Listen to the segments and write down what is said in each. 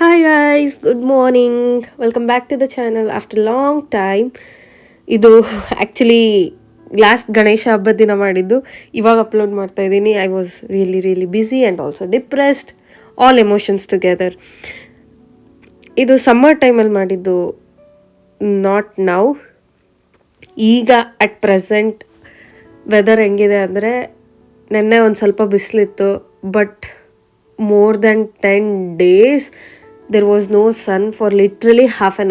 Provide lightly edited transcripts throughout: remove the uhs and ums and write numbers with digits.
Hi guys, good morning. Welcome back to the channel after long time. ಇದು actually last Ganesha ಹಬ್ಬದ ದಿನ ಮಾಡಿದ್ದು. ಇವಾಗ ಅಪ್ಲೋಡ್ ಮಾಡ್ತಾ ಇದ್ದೀನಿ. I was really really busy and also depressed, all emotions together. ಇದು summer ಟೈಮಲ್ಲಿ ಮಾಡಿದ್ದು, ನಾಟ್ ನೌ. ಈಗ ಅಟ್ ಪ್ರೆಸೆಂಟ್ ವೆದರ್ ಹೆಂಗಿದೆ ಅಂದರೆ, ನೆನ್ನೆ ಒಂದು ಸ್ವಲ್ಪ ಬಿಸಿಲಿತ್ತು, but more than 10 days there was no sun for literally half an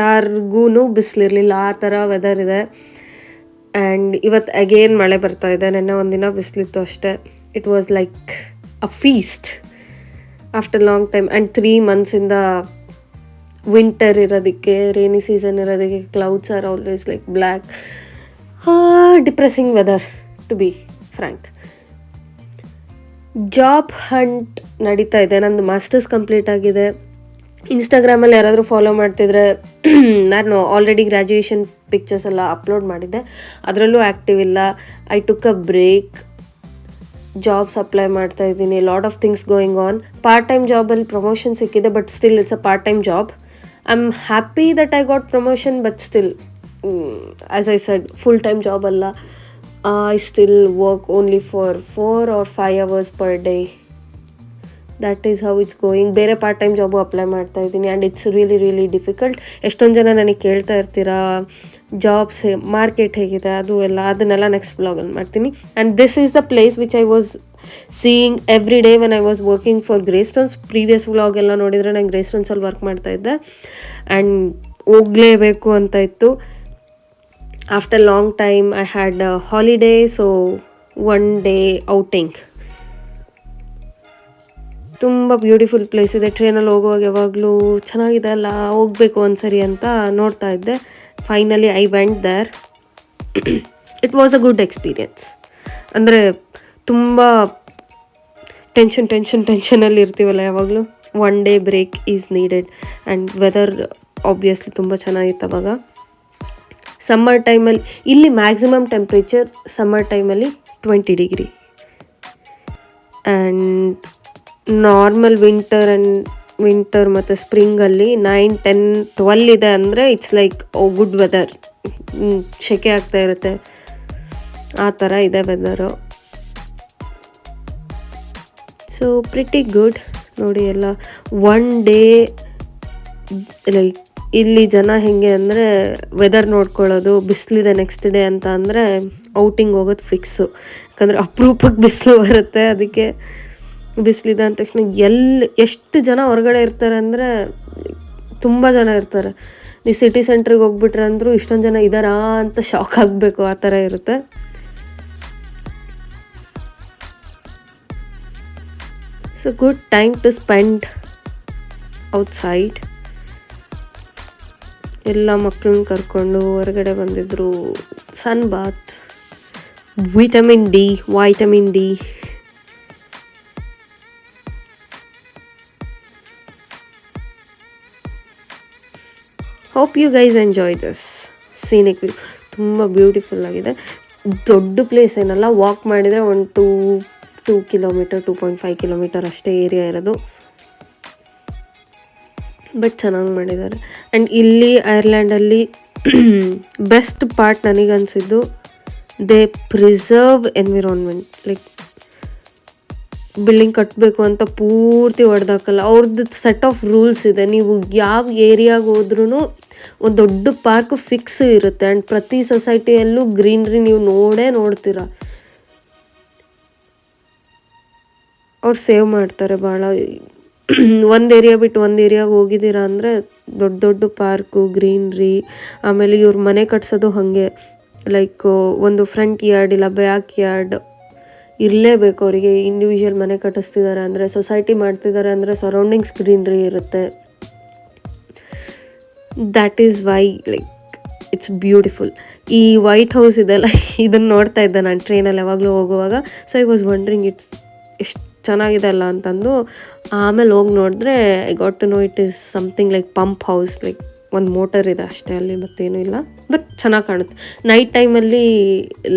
hourಗೂ ಬಿಸಿಲಿರಲಿಲ್ಲ. ಆ ಥರ ವೆದರ್ ಇದೆ. ಆ್ಯಂಡ್ ಇವತ್ತು ಅಗೇನ್ ಮಳೆ ಬರ್ತಾ ಇದೆ. ನೆನ್ನೆ ಒಂದಿನ ಬಿಸಿಲಿತ್ತು ಅಷ್ಟೇ. It was like a feast after long time. And 3 monthsಯಿಂದ ವಿಂಟರ್ ಇರೋದಕ್ಕೆ, ರೇನಿ ಸೀಸನ್ ಇರೋದಕ್ಕೆ, clouds are always like black. Depressing weather to be frank. Job hunt ನಡೀತಾ ಇದೆ. ನಂದು ಮಾಸ್ಟರ್ಸ್ ಕಂಪ್ಲೀಟ್ ಆಗಿದೆ. ಇನ್ಸ್ಟಾಗ್ರಾಮಲ್ಲಿ ಯಾರಾದರೂ ಫಾಲೋ ಮಾಡ್ತಿದ್ರೆ ನಾನು ಆಲ್ರೆಡಿ ಗ್ರ್ಯಾಜುಯೇಷನ್ ಪಿಕ್ಚರ್ಸ್ ಎಲ್ಲ ಅಪ್ಲೋಡ್ ಮಾಡಿದ್ದೆ. ಅದರಲ್ಲೂ ಆ್ಯಕ್ಟಿವ್ ಇಲ್ಲ. I took a break. Jobs apply ಮಾಡ್ತಾ ಇದ್ದೀನಿ. Lot of things going on. Part time ಜಾಬಲ್ಲಿ ಪ್ರಮೋಷನ್ ಸಿಕ್ಕಿದೆ, but still it's a part time job. I am happy that I got promotion, but still as I said, full time job ಅಲ್ಲ. I still work only for 4 or 5 hours per day. That is how it's going. ಬೇರೆ part time job apply ಮಾಡ್ತಾ ಇದ್ದೀನಿ. And it's really really difficult. ಎಷ್ಟೊಂದು ಜನ ನನಗೆ ಕೇಳ್ತಾ ಇರ್ತೀರಾ jobs market ಹೇಗಿದೆ, ಅದನ್ನೆಲ್ಲ ನೆಕ್ಸ್ಟ್ ವ್ಲಾಗಲ್ಲಿ ಮಾಡ್ತೀನಿ. And this is the place which I was seeing every day when I was working for Greystones. Previous vlog ಎಲ್ಲ ನೋಡಿದರೆ ನಾನು ಗ್ರೇ ಸ್ಟೋನ್ಸಲ್ಲಿ ವರ್ಕ್ ಮಾಡ್ತಾ ಇದ್ದೆ. ಆ್ಯಂಡ್ ಹೋಗಲೇಬೇಕು ಅಂತ ಇತ್ತು. After long time I had a holiday, so one day outing. ತುಂಬ beautiful place ಇದೆ. ಟ್ರೈನಲ್ಲಿ ಹೋಗುವಾಗ ಯಾವಾಗಲೂ ಚೆನ್ನಾಗಿದೆ ಅಲ್ಲ, ಹೋಗಬೇಕು ಒಂದ್ಸರಿ ಅಂತ ನೋಡ್ತಾ ಇದ್ದೆ. Finally I went there. It was a good experience. ಅಂದರೆ ತುಂಬ ಟೆನ್ಷನಲ್ಲಿ ಇರ್ತೀವಲ್ಲ ಯಾವಾಗಲೂ. One day break is needed. And weather obviously ತುಂಬ ಚೆನ್ನಾಗಿತ್ತು ಅವಾಗ. ಸಮ್ಮರ್ ಟೈಮಲ್ಲಿ ಇಲ್ಲಿ ಮ್ಯಾಕ್ಸಿಮಮ್ ಟೆಂಪ್ರೇಚರ್ ಸಮ್ಮರ್ ಟೈಮಲ್ಲಿ 20 ಡಿಗ್ರಿ. ಆ್ಯಂಡ್ ನಾರ್ಮಲ್ ವಿಂಟರ್ ಮತ್ತು ಸ್ಪ್ರಿಂಗಲ್ಲಿ 9, 10, 12 ಇದೆ ಅಂದರೆ ಇಟ್ಸ್ ಲೈಕ್ ಗುಡ್ ವೆದರ್. ಸೆಕೆ ಆಗ್ತಾ ಇರುತ್ತೆ, ಆ ಥರ ಇದೆ ವೆದರು. So pretty good. ನೋಡಿ ಎಲ್ಲ ಒನ್ ಡೇ ಲೈಕ್ ಇಲ್ಲಿ ಜನ ಹೇಗೆ ಅಂದರೆ ವೆದರ್ ನೋಡ್ಕೊಳ್ಳೋದು, ಬಿಸಿಲಿದೆ ನೆಕ್ಸ್ಟ್ ಡೇ ಅಂತ ಅಂದರೆ ಔಟಿಂಗ್ ಹೋಗೋದು ಫಿಕ್ಸು. ಯಾಕಂದರೆ ಅಪರೂಪಕ್ಕೆ ಬಿಸಿಲು ಬರುತ್ತೆ. ಅದಕ್ಕೆ ಬಿಸಿಲಿದೆ ಅಂದ ತಕ್ಷಣ ಎಷ್ಟು ಜನ ಹೊರಗಡೆ ಇರ್ತಾರೆ ಅಂದರೆ ತುಂಬ ಜನ ಇರ್ತಾರೆ. ನೀವು ಸಿಟಿ ಸೆಂಟ್ರಿಗೆ ಹೋಗ್ಬಿಟ್ರೆ ಅಂದರೂ ಇಷ್ಟೊಂದು ಜನ ಇದ್ದಾರಾ ಅಂತ ಶಾಕ್ ಆಗಬೇಕು, ಆ ಥರ ಇರುತ್ತೆ. So good time to spend outside. ಎಲ್ಲ ಮಕ್ಕಳನ್ನ ಕರ್ಕೊಂಡು ಹೊರಗಡೆ ಬಂದಿದ್ರು. Sun bath, vitamin D. Hope you guys enjoy this scenic view. ತುಂಬ ಬ್ಯೂಟಿಫುಲ್ ಆಗಿದೆ. ದೊಡ್ಡ ಪ್ಲೇಸ್ ಏನಲ್ಲ, ವಾಕ್ ಮಾಡಿದರೆ 2 ಕಿಲೋಮೀಟರ್ 2.5 ಕಿಲೋಮೀಟರ್ ಅಷ್ಟೇ ಏರಿಯಾ ಇರೋದು. ಬಟ್ ಚೆನ್ನಾಗಿ ಮಾಡಿದ್ದಾರೆ. ಆ್ಯಂಡ್ ಇಲ್ಲಿ ಐರ್ಲ್ಯಾಂಡಲ್ಲಿ ಬೆಸ್ಟ್ ಪಾರ್ಟ್ ನನಗನ್ಸಿದ್ದು, they preserve environment. Like building ಕಟ್ಟಬೇಕು ಅಂತ ಪೂರ್ತಿ ಹೊಡೆದಾಕಲ್ಲ. ಅವ್ರದ್ದು ಸೆಟ್ ಆಫ್ ರೂಲ್ಸ್ ಇದೆ. ನೀವು ಯಾವ ಏರಿಯಾಗೆ ಹೋದ್ರೂ ಒಂದು ದೊಡ್ಡ ಪಾರ್ಕ್ ಫಿಕ್ಸ್ ಇರುತ್ತೆ. ಆ್ಯಂಡ್ ಪ್ರತಿ ಸೊಸೈಟಿಯಲ್ಲೂ ಗ್ರೀನ್ರಿ ನೀವು ನೋಡ್ತೀರ. ಅವ್ರು ಸೇವ್ ಮಾಡ್ತಾರೆ ಭಾಳ. ಒಂದು ಏರಿಯಾ ಬಿಟ್ಟು ಒಂದು ಏರಿಯಾಗೆ ಹೋಗಿದ್ದೀರಾ ಅಂದರೆ ದೊಡ್ಡ ಪಾರ್ಕು, ಗ್ರೀನ್ರಿ. ಆಮೇಲೆ ಇವ್ರ ಮನೆ ಕಟ್ಸೋದು ಹಾಗೆ, ಲೈಕ್ ಒಂದು ಫ್ರಂಟ್ ಯಾರ್ಡ್ ಇಲ್ಲ ಬ್ಯಾಕ್ ಯಾರ್ಡ್ ಇರಲೇಬೇಕು ಅವರಿಗೆ. ಇಂಡಿವಿಜುವಲ್ ಮನೆ ಕಟ್ಟಿಸ್ತಿದ್ದಾರೆ ಅಂದರೆ, ಸೊಸೈಟಿ ಮಾಡ್ತಿದ್ದಾರೆ ಅಂದರೆ ಸರೌಂಡಿಂಗ್ಸ್ ಗ್ರೀನ್ರಿ ಇರುತ್ತೆ. That is why like it's beautiful. ಈ ವೈಟ್ ಹೌಸ್ ಇದೆಲ್ಲ, ಇದನ್ನು ನೋಡ್ತಾ ಇದ್ದೆ ನಾನು ಟ್ರೈನಲ್ಲಿ ಯಾವಾಗಲೂ ಹೋಗುವಾಗ. ಸೊ ಐ ವಾಸ್ ವಂಡ್ರಿಂಗ್ ಎಷ್ಟು ಚೆನ್ನಾಗಿದೆ ಅಲ್ಲ ಅಂತಂದು. ಆಮೇಲೆ ಹೋಗಿ ನೋಡಿದ್ರೆ I got to know it is something like pump house. Like ಒಂದು ಮೋಟರ್ ಇದೆ ಅಷ್ಟೇ ಅಲ್ಲಿ, ಮತ್ತೇನೂ ಇಲ್ಲ. ಬಟ್ ಚೆನ್ನಾಗಿ ಕಾಣುತ್ತೆ. ನೈಟ್ ಟೈಮಲ್ಲಿ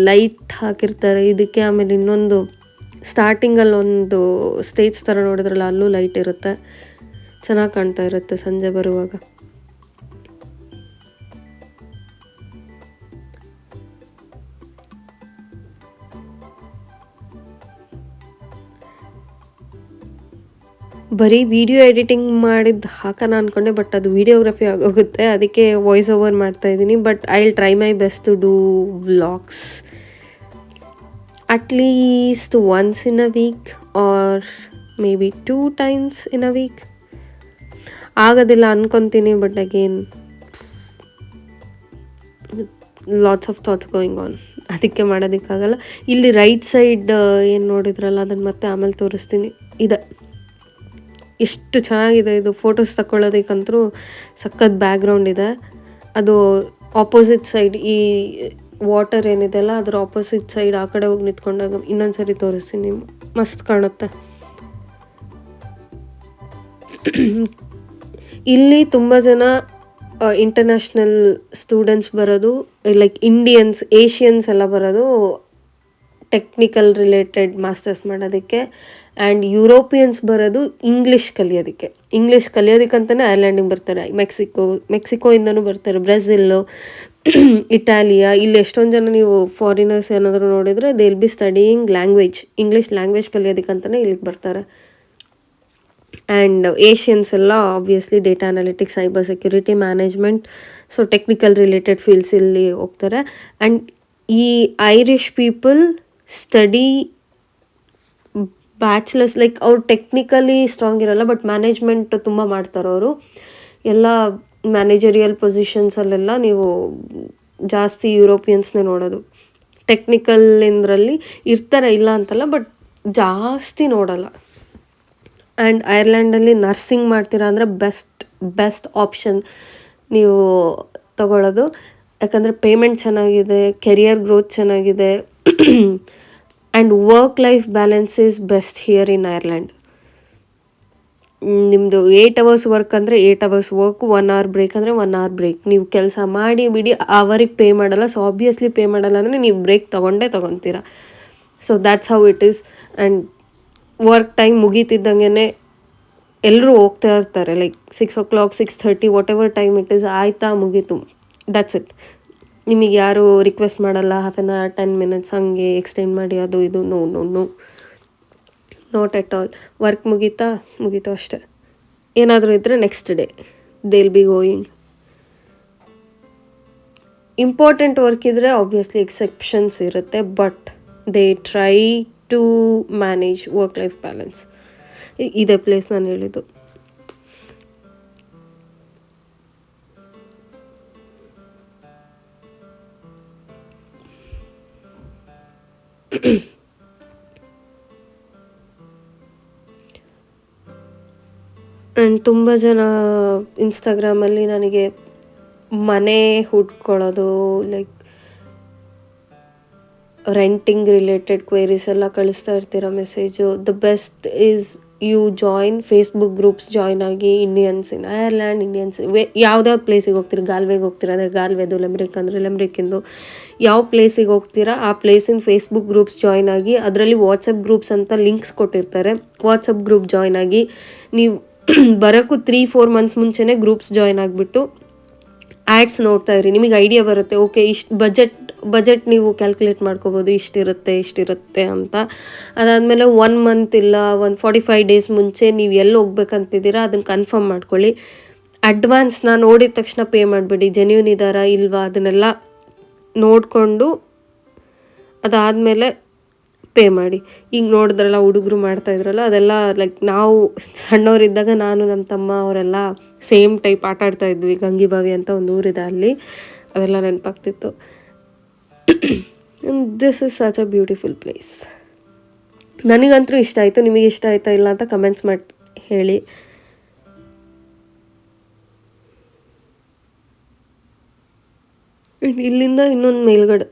ಲೈಟ್ ಹಾಕಿರ್ತಾರೆ ಇದಕ್ಕೆ. ಆಮೇಲೆ ಇನ್ನೊಂದು ಸ್ಟಾರ್ಟಿಂಗಲ್ಲಿ ಒಂದು ಸ್ಟೇಜ್ ಥರ ನೋಡಿದ್ರಲ್ಲ, ಅಲ್ಲೂ ಲೈಟ್ ಇರುತ್ತೆ. ಚೆನ್ನಾಗಿ ಕಾಣ್ತಾ ಇರುತ್ತೆ ಸಂಜೆ ಬರುವಾಗ. ಬರೀ ವಿಡಿಯೋ ಎಡಿಟಿಂಗ್ ಮಾಡಿದ್ದು ಹಾಕೋಣ ಅಂದ್ಕೊಂಡೆ, ಬಟ್ ಅದು ವಿಡಿಯೋಗ್ರಫಿ ಆಗೋಗುತ್ತೆ, ಅದಕ್ಕೆ ವಾಯ್ಸ್ ಓವರ್ ಮಾಡ್ತಾಯಿದ್ದೀನಿ. But I will try my best to do vlogs at least once in a week or maybe 2 times in a week. ಆಗೋದಿಲ್ಲ ಅನ್ಕೊತೀನಿ, but again lots of thoughts going on, ಅದಕ್ಕೆ ಮಾಡೋದಕ್ಕಾಗಲ್ಲ. ಇಲ್ಲಿ right side ಏನು ನೋಡಿದ್ರಲ್ಲ ಅದನ್ನು ಮತ್ತೆ ಆಮೇಲೆ ತೋರಿಸ್ತೀನಿ. ಇದೆ, ಎಷ್ಟು ಚೆನ್ನಾಗಿದೆ ಇದು, ಫೋಟೋಸ್ ತಗೊಳ್ಳೋದಕ್ಕಂತೂ ಸಖತ್ ಬ್ಯಾಕ್ಗ್ರೌಂಡ್ ಇದೆ. ಅದು ಆಪೋಸಿಟ್ ಸೈಡ್, ಈ ವಾಟರ್ ಏನಿದೆಲ್ಲ ಅದರ ಆಪೋಸಿಟ್ ಸೈಡ್ ಆ ಕಡೆ ಹೋಗಿ ನಿಂತ್ಕೊಂಡಾಗ ಇನ್ನೊಂದು ಸರಿ ತೋರಿಸ್ತೀನಿ, ಮಸ್ತ್ ಕಾಣುತ್ತೆ. ಇಲ್ಲಿ ತುಂಬ ಜನ ಇಂಟರ್ನ್ಯಾಷನಲ್ ಸ್ಟೂಡೆಂಟ್ಸ್ ಬರೋದು, ಲೈಕ್ ಇಂಡಿಯನ್ಸ್, ಏಷ್ಯನ್ಸ್ ಎಲ್ಲ ಬರೋದು ಟೆಕ್ನಿಕಲ್ ರಿಲೇಟೆಡ್ ಮಾಸ್ಟರ್ಸ್ ಮಾಡೋದಕ್ಕೆ. ಆ್ಯಂಡ್ ಯುರೋಪಿಯನ್ಸ್ ಬರೋದು ಇಂಗ್ಲೀಷ್ ಕಲಿಯೋದಕ್ಕಂತಲೇ ಐರ್ಲ್ಯಾಂಡಿಗೆ ಬರ್ತಾರೆ. ಮೆಕ್ಸಿಕೋಯಿಂದನೂ ಬರ್ತಾರೆ, ಬ್ರೆಜಿಲ್ಲು, ಇಟಾಲಿಯಾ. ಇಲ್ಲಿ ಎಷ್ಟೊಂದು ಜನ ನೀವು ಫಾರಿನರ್ಸ್ ಏನಾದರೂ ನೋಡಿದರೆ they will be studying English language ಕಲಿಯೋದಕ್ಕಂತಲೇ ಇಲ್ಲಿಗೆ ಬರ್ತಾರೆ. ಆ್ಯಂಡ್ ಏಷ್ಯನ್ಸ್ ಎಲ್ಲ obviously data analytics, cyber security, management, so technical related fields ಇಲ್ಲಿ ಹೋಗ್ತಾರೆ. ಆ್ಯಂಡ್ ಈ Irish people study bachelors, like ಅವ್ರು ಟೆಕ್ನಿಕಲಿ ಸ್ಟ್ರಾಂಗ್ ಇರಲ್ಲ, ಬಟ್ ಮ್ಯಾನೇಜ್ಮೆಂಟ್ ತುಂಬ ಮಾಡ್ತಾರೆ ಅವರು. ಎಲ್ಲ ಮ್ಯಾನೇಜರಿಯಲ್ ಪೊಸಿಷನ್ಸಲ್ಲೆಲ್ಲ ನೀವು ಜಾಸ್ತಿ ಯುರೋಪಿಯನ್ಸ್ನೇ ನೋಡೋದು. ಟೆಕ್ನಿಕಲ್ ಇಂದ್ರಲ್ಲಿ ಇರ್ತಾರೆ, ಇಲ್ಲ ಅಂತಲ್ಲ, ಬಟ್ ಜಾಸ್ತಿ ನೋಡಲ್ಲ. ಆ್ಯಂಡ್ ಐರ್ಲ್ಯಾಂಡಲ್ಲಿ ನರ್ಸಿಂಗ್ ಮಾಡ್ತೀರಾ ಅಂದರೆ ಬೆಸ್ಟ್ ಆಪ್ಷನ್ ನೀವು ತಗೊಳ್ಳೋದು. ಯಾಕಂದರೆ ಪೇಮೆಂಟ್ ಚೆನ್ನಾಗಿದೆ, ಕೆರಿಯರ್ ಗ್ರೋತ್ ಚೆನ್ನಾಗಿದೆ, and work life balance is best here in Ireland. ನಿಮ್ಮದು 8 hours ವರ್ಕ್ ಅಂದರೆ 8 hours ವರ್ಕ್, 1 hour ಬ್ರೇಕ್ ಅಂದರೆ 1 hour ಬ್ರೇಕ್. ನೀವು ಕೆಲಸ ಮಾಡಿ ಬಿಡಿ, ಅವರಿಗೆ ಪೇ ಮಾಡಲ್ಲ. ಸೊ ಆಬ್ವಿಯಸ್ಲಿ ಪೇ ಮಾಡಲ್ಲ ಅಂದರೆ ನೀವು ಬ್ರೇಕ್ ತೊಗೊತೀರಾ. So that's how it is. And work time ಮುಗೀತಿದ್ದಂಗೆ ಎಲ್ಲರೂ ಹೋಗ್ತಾ ಇರ್ತಾರೆ, like 6 o'clock, 6:30, whatever time it is, ಆಯಿತಾ ಮುಗೀತು, ದ್ಯಾಟ್ಸ್ ಇಟ್. ನಿಮಗೆ ಯಾರು ರಿಕ್ವೆಸ್ಟ್ ಮಾಡಲ್ಲ 1/2 hour 10 minutes ಹಾಗೆ ಎಕ್ಸ್ಟೆಂಡ್ ಮಾಡಿ ಅದು ಇದು, no not at all. Work ಮುಗೀತು ಅಷ್ಟೆ. ಏನಾದರೂ ಇದ್ದರೆ next day they will be going. Important work ಇದ್ದರೆ ಆಬ್ವಿಯಸ್ಲಿ ಎಕ್ಸೆಪ್ಷನ್ಸ್ ಇರುತ್ತೆ, but they try to manage work life balance. ಇದೇ ಪ್ಲೇಸ್ ನಾನು ಹೇಳಿದ್ದು. ಆ್ಯಂಡ್ ತುಂಬ ಜನ ಇನ್ಸ್ಟಾಗ್ರಾಮಲ್ಲಿ ನನಗೆ ಮನೆ ಹುಡ್ಕೊಳ್ಳೋದು, ಲೈಕ್ ರೆಂಟಿಂಗ್ ರಿಲೇಟೆಡ್ ಕ್ವೇರೀಸ್ ಎಲ್ಲ ಕಳಿಸ್ತಾ ಇರ್ತೀರ message. The best is you join Facebook groups, join ಆಗಿ. ಇಂಡಿಯನ್ಸ್ ಇನ್ ಐರ್ಲ್ಯಾಂಡ್, ಇಂಡಿಯನ್ಸ್ ಯಾವ್ದಾವ್ದು ಪ್ಲೇಸಿಗೆ ಹೋಗ್ತೀರಾ, ಗಾಲ್ವೆಗೆ ಹೋಗ್ತೀರಾ ಅಂದರೆ ಗಾಲ್ವೆದು, ಲೆಮ್ರಿಕ್ ಅಂದರೆ ಲೆಮ್ರಿಕ್ಕಿಂದು, ಯಾವ ಪ್ಲೇಸಿಗೆ ಹೋಗ್ತೀರಾ ಆ ಪ್ಲೇಸಿನ ಫೇಸ್ಬುಕ್ ಗ್ರೂಪ್ಸ್ ಜಾಯ್ನ್ ಆಗಿ. ಅದರಲ್ಲಿ ವಾಟ್ಸಪ್ ಗ್ರೂಪ್ಸ್ ಅಂತ ಲಿಂಕ್ಸ್ ಕೊಟ್ಟಿರ್ತಾರೆ, ವಾಟ್ಸಪ್ ಗ್ರೂಪ್ ಜಾಯ್ನ್ ಆಗಿ. ನೀವು ಬರೋಕ್ಕೂ 3-4 months ಮುಂಚೆನೇ ಗ್ರೂಪ್ಸ್ ಜಾಯ್ನ್ ಆಗಿಬಿಟ್ಟು ಆ್ಯಡ್ಸ್ ನೋಡ್ತಾ ಇರಿ. ನಿಮಗೆ ಐಡಿಯಾ ಬರುತ್ತೆ, ಓಕೆ ಇಷ್ಟು ಬಜೆಟ್ ನೀವು ಕ್ಯಾಲ್ಕುಲೇಟ್ ಮಾಡ್ಕೋಬೋದು, ಇಷ್ಟಿರುತ್ತೆ ಅಂತ. ಅದಾದಮೇಲೆ 1 month ಇಲ್ಲ 45 days ಮುಂಚೆ ನೀವು ಎಲ್ಲಿ ಹೋಗ್ಬೇಕಂತಿದ್ದೀರಾ ಅದನ್ನು ಕನ್ಫರ್ಮ್ ಮಾಡ್ಕೊಳ್ಳಿ. ಅಡ್ವಾನ್ಸ್ನ ನೋಡಿದ ತಕ್ಷಣ ಪೇ ಮಾಡಿಬಿಡಿ, ಜೆನ್ಯೂನ್ ಇದ್ದಾರಾ ಇಲ್ವಾ ಅದನ್ನೆಲ್ಲ ನೋಡಿಕೊಂಡು ಅದಾದಮೇಲೆ ಪೇ ಮಾಡಿ. ಈಗ ನೋಡಿದ್ರಲ್ಲ ಹುಡುಗರು ಮಾಡ್ತಾಯಿದ್ರಲ್ಲ, ಅದೆಲ್ಲ ಲೈಕ್ ನಾವು ಸಣ್ಣವರಿದ್ದಾಗ ನಾನು ನಮ್ಮ ತಮ್ಮ ಅವರೆಲ್ಲ ಸೇಮ್ ಟೈಪ್ ಆಟ ಆಡ್ತಾಯಿದ್ವಿ. ಗಂಗಿಬಾವಿ ಅಂತ ಒಂದು ಊರಿದೆ, ಅಲ್ಲಿ ಅದೆಲ್ಲ ನೆನಪಾಗ್ತಿತ್ತು. This is such a beautiful place. ನನಗಂತೂ ಇಷ್ಟ ಆಯಿತು. ನಿಮಗೆ ಇಷ್ಟ ಆಯ್ತಾ ಇಲ್ಲ ಅಂತ ಕಮೆಂಟ್ಸ್ ಮಾಡಿ ಹೇಳಿ. ಇಲ್ಲಿಂದ ಇನ್ನೊಂದು ಮೇಲ್ಗಡೆ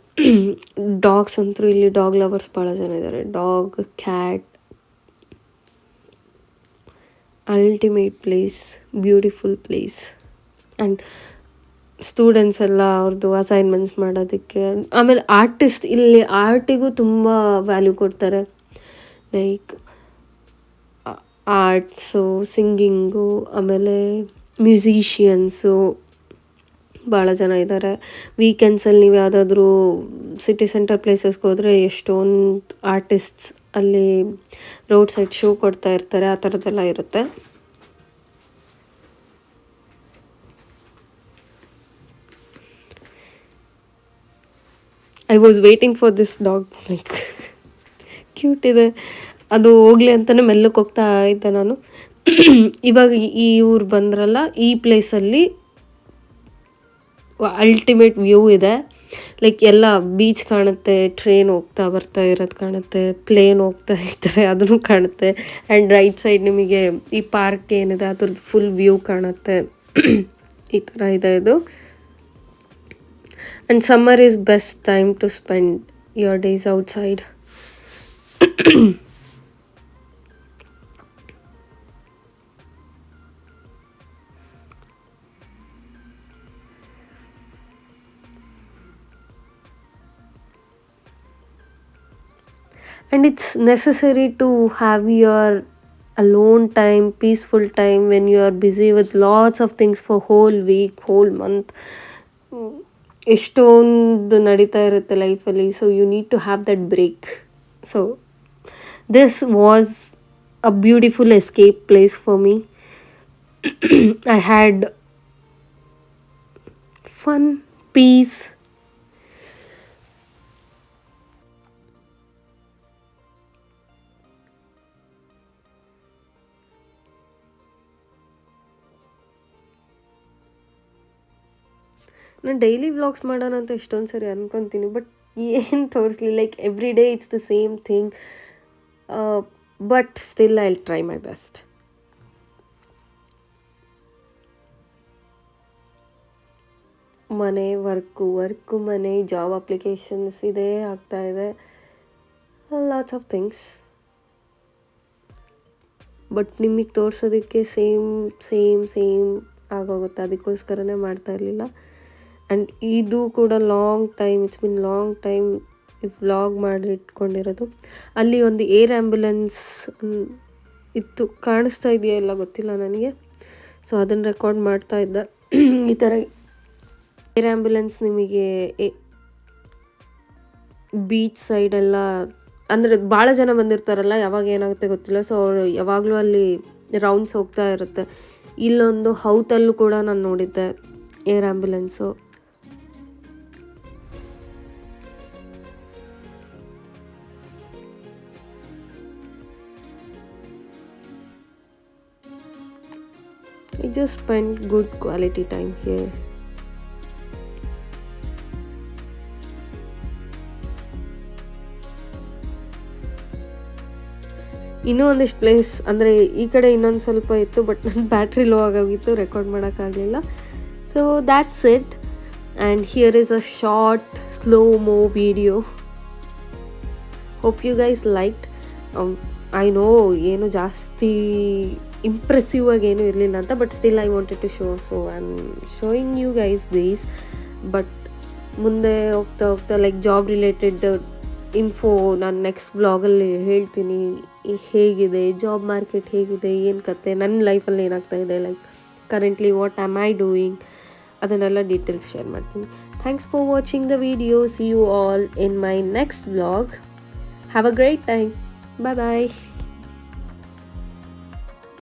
ಡಾಗ್ಸ್ ಅಂತೂ, ಇಲ್ಲಿ ಡಾಗ್ ಲವರ್ಸ್ ಭಾಳ ಜನ ಇದ್ದಾರೆ. Dog, cat, ultimate place, beautiful place. And students ಎಲ್ಲ ಅವ್ರದ್ದು ಅಸೈನ್ಮೆಂಟ್ಸ್ ಮಾಡೋದಕ್ಕೆ. ಆಮೇಲೆ ಆರ್ಟಿಸ್ಟ್, ಇಲ್ಲಿ ಆರ್ಟಿಗೂ ತುಂಬ ವ್ಯಾಲ್ಯೂ ಕೊಡ್ತಾರೆ. ಲೈಕ್ ಆರ್ಟ್ಸು, ಸಿಂಗಿಂಗು, ಆಮೇಲೆ ಮ್ಯೂಸಿಷಿಯನ್ಸು ಭಾಳ ಜನ ಇದ್ದಾರೆ. ವೀಕೆಂಡ್ಸಲ್ಲಿ ನೀವು ಯಾವುದಾದ್ರೂ ಸಿಟಿ ಸೆಂಟರ್ ಪ್ಲೇಸಸ್ಗೆ ಹೋದರೆ ಎಷ್ಟೊಂದು ಆರ್ಟಿಸ್ಟ್ಸ್ ಅಲ್ಲಿ ರೋಡ್ ಸೈಡ್ ಶೋ ಕೊಡ್ತಾ ಇರ್ತಾರೆ, ಆ ಥರದ್ದೆಲ್ಲ ಇರುತ್ತೆ. I was waiting for this dog, like cute ಇದೆ. ಅದು ಹೋಗ್ಲಿ ಅಂತಲೇ ಮೆಲ್ಲಕ್ಕೆ ಹೋಗ್ತಾ ಇದ್ದೆ ನಾನು. ಇವಾಗ ಈ ಊರು ಬಂದ್ರಲ್ಲ, ಈ ಪ್ಲೇಸಲ್ಲಿ ಅಲ್ಟಿಮೇಟ್ ವ್ಯೂ ಇದೆ. ಲೈಕ್ ಎಲ್ಲ ಬೀಚ್ ಕಾಣುತ್ತೆ, ಟ್ರೈನ್ ಹೋಗ್ತಾ ಬರ್ತಾ ಇರೋದು ಕಾಣುತ್ತೆ, ಪ್ಲೇನ್ ಹೋಗ್ತಾ ಇರ್ತಾರೆ ಅದನ್ನು ಕಾಣುತ್ತೆ. ಆ್ಯಂಡ್ ರೈಟ್ ಸೈಡ್ ನಿಮಗೆ ಈ ಪಾರ್ಕ್ ಏನಿದೆ ಅದ್ರದ್ದು ಫುಲ್ ವ್ಯೂ ಕಾಣುತ್ತೆ. ಈ ಥರ ಇದೆ ಇದು. And summer is best time to spend your days outside. And it's necessary to have your alone time, peaceful time when you are busy with lots of things for whole week, whole month. ಎಷ್ಟೊಂದು ನಡೀತಾ ಇರುತ್ತೆ ಲೈಫಲ್ಲಿ. So you need to have that break. So this was a beautiful escape place for me. I had fun, peace. ನಾನು daily vlogs ಮಾಡೋಣ ಅಂತ ಎಷ್ಟೊಂದು ಸರಿ ಅನ್ಕೊತೀನಿ, ಬಟ್ ಏನು ತೋರಿಸ್ಲಿ, like every day it's the same thing. But still I will try my best. ಮನೆ work ಮನೆ, ಜಾಬ್ ಅಪ್ಲಿಕೇಶನ್ಸ್ ಇದೆ, ಆಗ್ತಾ ಇದೆ, ಲಾಟ್ಸ್ ಆಫ್ ಥಿಂಗ್ಸ್. ಬಟ್ ನಿಮಗೆ ತೋರಿಸೋದಕ್ಕೆ ಸೇಮ್ ಆಗೋಗುತ್ತೆ, ಅದಕ್ಕೋಸ್ಕರನೇ ಮಾಡ್ತಾ ಇರಲಿಲ್ಲ. ಆ್ಯಂಡ್ ಇದು ಕೂಡ ಇಟ್ಸ್ ಬಿನ್ ಲಾಂಗ್ ಟೈಮ್ ಈ ವ್ಲಾಗ್ ಮಾಡಿ ಇಟ್ಕೊಂಡಿರೋದು. ಅಲ್ಲಿ ಒಂದು ಏರ್ ಆ್ಯಂಬುಲೆನ್ಸ್ ಇತ್ತು, ಕಾಣಿಸ್ತಾ ಇದೆಯಾ ಎಲ್ಲ ಗೊತ್ತಿಲ್ಲ ನನಗೆ. ಸೊ ಅದನ್ನು ರೆಕಾರ್ಡ್ ಮಾಡ್ತಾ ಇದ್ದೆ. ಈ ಥರ ಏರ್ ಆ್ಯಂಬುಲೆನ್ಸ್ ನಿಮಗೆ ಬೀಚ್ ಸೈಡೆಲ್ಲ, ಅಂದರೆ ಭಾಳ ಜನ ಬಂದಿರ್ತಾರಲ್ಲ, ಯಾವಾಗ ಏನಾಗುತ್ತೆ ಗೊತ್ತಿಲ್ಲ. ಸೊ ಅವರು ಯಾವಾಗಲೂ ಅಲ್ಲಿ ರೌಂಡ್ಸ್ ಹೋಗ್ತಾ ಇರುತ್ತೆ. ಇಲ್ಲೊಂದು ಹೌತಲ್ಲೂ ಕೂಡ ನಾನು ನೋಡಿದ್ದೆ air ambulance. I just spent good quality time here. ಇನ್ನೂ ಒಂದಿಷ್ಟು ಪ್ಲೇಸ್ ಅಂದರೆ ಈ ಕಡೆ ಇನ್ನೊಂದು ಸ್ವಲ್ಪ ಇತ್ತು, ಬಟ್ ನನ್ನ ಬ್ಯಾಟ್ರಿ ಲೋ ಆಗೋಗಿತ್ತು, ರೆಕಾರ್ಡ್ ಮಾಡೋಕ್ಕಾಗಲಿಲ್ಲ. So that's it. And here is a short slow mo video. Hope you guys liked. I know ಏನು ಜಾಸ್ತಿ ಇಂಪ್ರೆಸಿವ್ ಆಗಿ ಏನೂ ಇರಲಿಲ್ಲ ಅಂತ, but still I wanted to show. So I am showing you guys these. But ಮುಂದೆ ಹೋಗ್ತಾ like job related info ನಾನು next ವ್ಲಾಗಲ್ಲಿ ಹೇಳ್ತೀನಿ. ಹೇಗಿದೆ ಜಾಬ್ ಮಾರ್ಕೆಟ್, ಹೇಗಿದೆ, ಏನು ಕತೆ, ನನ್ನ ಲೈಫಲ್ಲಿ ಏನಾಗ್ತಾ ಇದೆ, like currently what am I doing, ಅದನ್ನೆಲ್ಲ ಡೀಟೇಲ್ಸ್ ಶೇರ್ ಮಾಡ್ತೀನಿ. Thanks for watching the video. See you all in my next vlog. Have a great time. Bye bye.